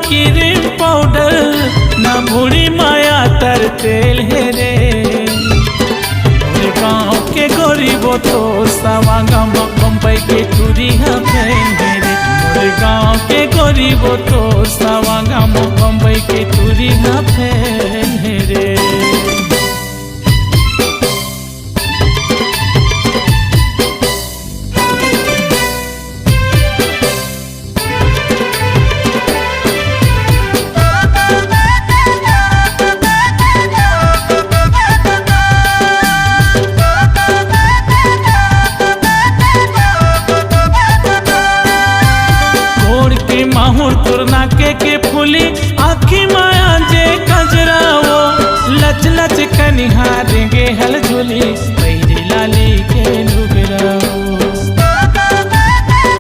Cream powder ना भूरी माया तर तेल है रे। गाँव के गरीब तो सवा गाँव बम्बई के टूरी पहन रे। गाँव के गरीब तो सवा गाँव बम्बई के टूरी पहन रे। माहुर तोर नाके के फूली